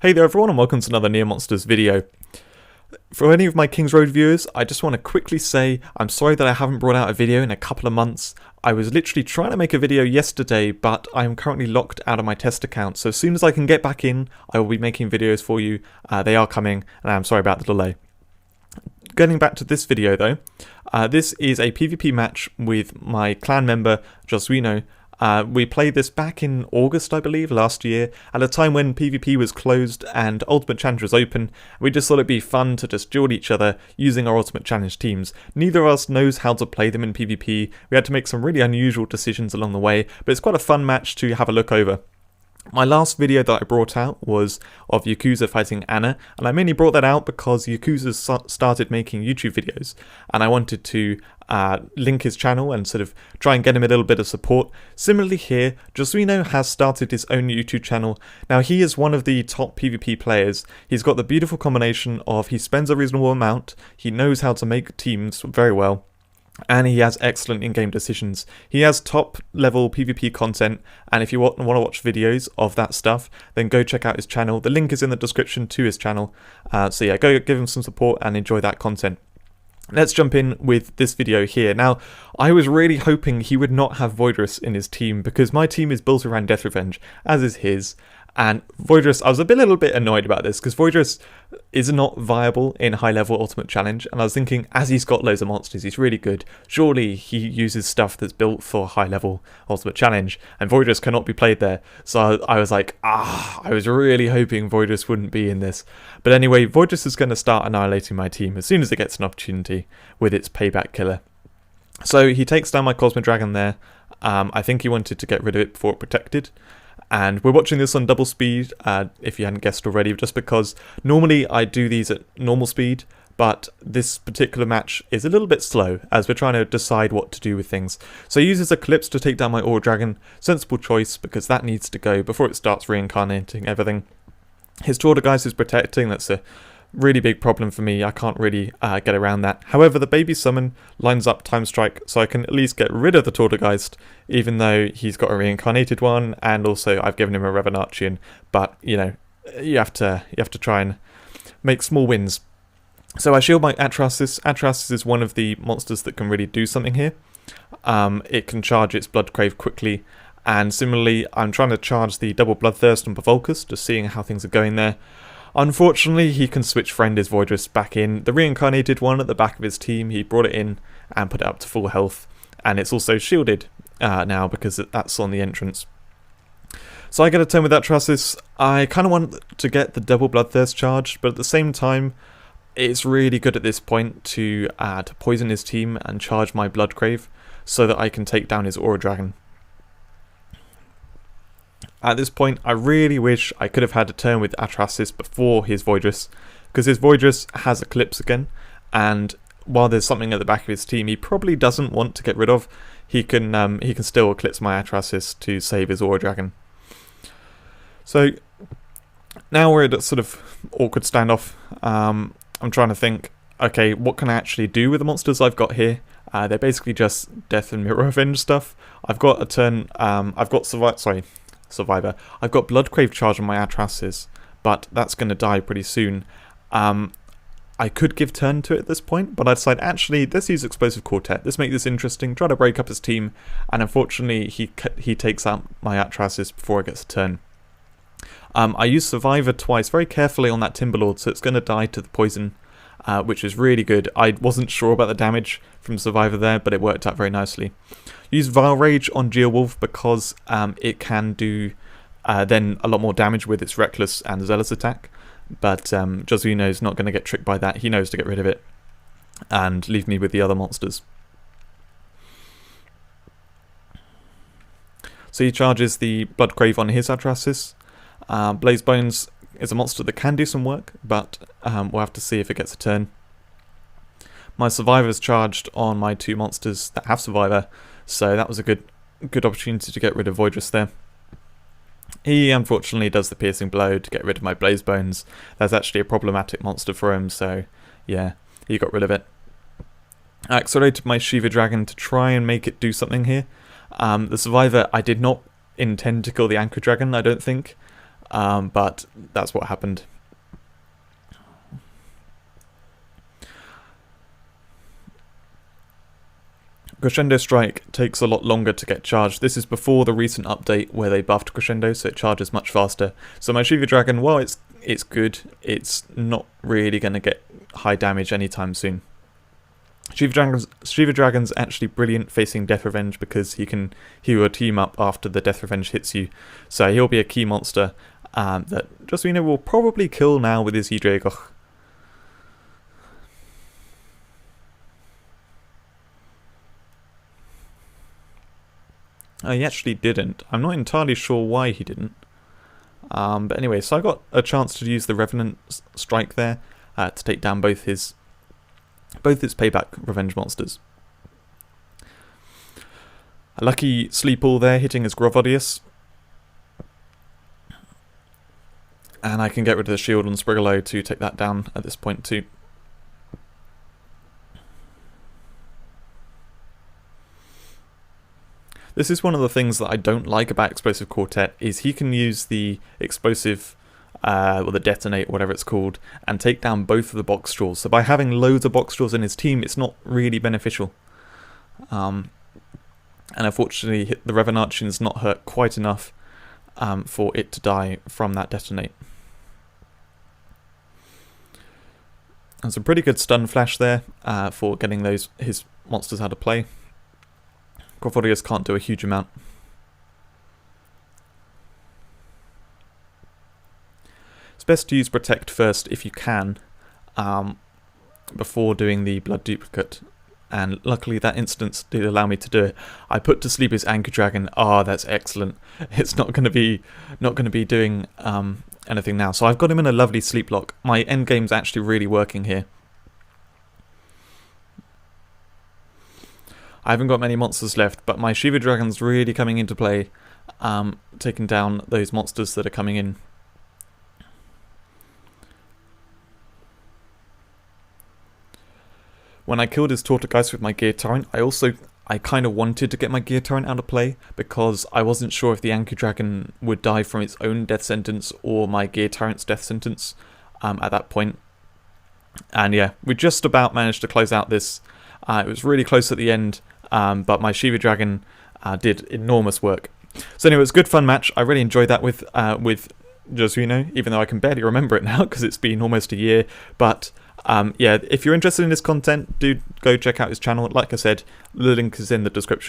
Hey there everyone and welcome to another Near Monsters video. For any of my King's Road viewers, I just want to quickly say I'm sorry that I haven't brought out a video in a couple of months. I was literally trying to make a video yesterday, but I am currently locked out of my test account, so as soon as I can get back in, I will be making videos for you. They are coming, and I'm sorry about the delay. Getting back to this video though, this is a PvP match with my clan member Josuinho. We played this back in August, I believe, last year, at a time when PvP was closed and Ultimate Challenge was open. We just thought it'd be fun to just duel each other using our Ultimate Challenge teams. Neither of us knows how to play them in PvP. We had to make some really unusual decisions along the way, but it's quite a fun match to have a look over. My last video that I brought out was of Yakuza fighting Anna, and I mainly brought that out because Yakuza started making YouTube videos, and I wanted to link his channel and sort of try and get him a little bit of support. Similarly here, Josuinho has started his own YouTube channel. Now he is one of the top PvP players. He's got the beautiful combination of he spends a reasonable amount, he knows how to make teams very well, and he has excellent in-game decisions. He has top level PvP content, and if you want to watch videos of that stuff, then go check out his channel. The link is in the description to his channel. So yeah, go give him some support and enjoy that content. Let's jump in with this video here. Now, I was really hoping he would not have Voidrus in his team, because my team is built around Death Revenge, as is his. And Voidrus, I was a little bit annoyed about this, because Voidrus is not viable in high-level Ultimate Challenge, and I was thinking, as he's got loads of monsters, he's really good. Surely he uses stuff that's built for high-level Ultimate Challenge, and Voidrus cannot be played there. So I was like, I was really hoping Voidrus wouldn't be in this. But anyway, Voidrus is going to start annihilating my team as soon as it gets an opportunity with its payback killer. So he takes down my Cosmic Dragon there. I think he wanted to get rid of it before it protected. And we're watching this on double speed, if you hadn't guessed already, just because normally I do these at normal speed, but this particular match is a little bit slow, as we're trying to decide what to do with things. So he uses Eclipse to take down my Aura Dragon. Sensible choice, because that needs to go before it starts reincarnating everything. His Tortogeist is protecting, that's a really big problem for me. I can't really get around that. However, the baby summon lines up Time Strike, so I can at least get rid of the Tortogeist, even though he's got a reincarnated one, and also I've given him a Revenarchian. But you know, you have to try and make small wins. So I shield my Atrasis. Atrasis is one of the monsters that can really do something here. It can charge its Bloodcrave quickly, and similarly, I'm trying to charge the double Bloodthirst on Pavolcus, just seeing how things are going there. Unfortunately, he can switch friend his Voidrus back in. The reincarnated one at the back of his team, he brought it in and put it up to full health. And it's also shielded now because that's on the entrance. So I get a turn with Atrasis. I kind of want to get the double Bloodthirst charged, but at the same time, it's really good at this point to poison his team and charge my Bloodcrave so that I can take down his Aura Dragon. At this point, I really wish I could have had a turn with Atrasis before his Voidrus, because his Voidrus has Eclipse again, and while there's something at the back of his team he probably doesn't want to get rid of, he can still Eclipse my Atrasis to save his Aura Dragon. So now we're at a sort of awkward standoff. I'm trying to think, okay, what can I actually do with the monsters I've got here? They're basically just Death and Mirror Revenge stuff. I've got a turn, I've got Survivor. I've got Bloodcrave charge on my Atrasis, but that's going to die pretty soon. I could give turn to it at this point, but I decided actually let's use Explosive Quartet. Let's make this interesting. Try to break up his team, and unfortunately he takes out my Atrasis before it gets a turn. I used Survivor twice very carefully on that Timberlord, so it's going to die to the poison, which is really good. I wasn't sure about the damage from Survivor there, but it worked out very nicely. Use Vile Rage on Geowolf because it can do then a lot more damage with its Reckless and Zealous attack, but Josuinho is not going to get tricked by that. He knows to get rid of it and leave me with the other monsters. So he charges the Bloodcrave on his Atrasis. Blaze Bones is a monster that can do some work, but we'll have to see if it gets a turn. My Survivor's charged on my two monsters that have Survivor, so that was a good opportunity to get rid of Voidrus there. He unfortunately does the Piercing Blow to get rid of my Blaze Bones. That's actually a problematic monster for him, so yeah, he got rid of it. I accelerated my Shiva Dragon to try and make it do something here. The Survivor, I did not intend to kill the Anchor Dragon, I don't think. but that's what happened. Crescendo Strike takes a lot longer to get charged. This is before the recent update where they buffed Crescendo, so it charges much faster. So my Shiva Dragon, while it's good, it's not really going to get high damage anytime soon. Shiva Dragon's actually brilliant facing Death Revenge because he will team up after the Death Revenge hits you. So he'll be a key monster that Josuinho will probably kill now with his Hydreigoch. He actually didn't. I'm not entirely sure why he didn't. But anyway, so I got a chance to use the Revenant Strike there to take down both his payback revenge monsters. A lucky Sleep All there hitting his Grovodius. And I can get rid of the shield on Sprigolo to take that down at this point too. This is one of the things that I don't like about Explosive Quartet, is he can use the explosive, or the detonate, whatever it's called, and take down both of the box straws. So by having loads of box straws in his team, it's not really beneficial. And unfortunately, the Revenantchin's not hurt quite enough for it to die from that detonate. There's a pretty good stun flash there for getting his monsters out of play. Grovodius can't do a huge amount. It's best to use Protect first if you can, before doing the Blood Duplicate. And luckily that instance did allow me to do it. I put to sleep his Anchor Dragon. That's excellent. It's not going to be doing anything now. So I've got him in a lovely sleep lock. My endgame's actually really working here. I haven't got many monsters left, but my Shiva Dragon's really coming into play, taking down those monsters that are coming in. When I killed his Tortogeist with my Gear Torrent, I kind of wanted to get my Gear Torrent out of play, because I wasn't sure if the Anchor Dragon would die from its own death sentence or my Gear Torrent's death sentence at that point. And yeah, we just about managed to close out this. It was really close at the end, but my Shiva Dragon did enormous work. So anyway, it was a good fun match. I really enjoyed that with Josuinho, even though I can barely remember it now because it's been almost a year. But yeah, if you're interested in this content, do go check out his channel. Like I said, the link is in the description.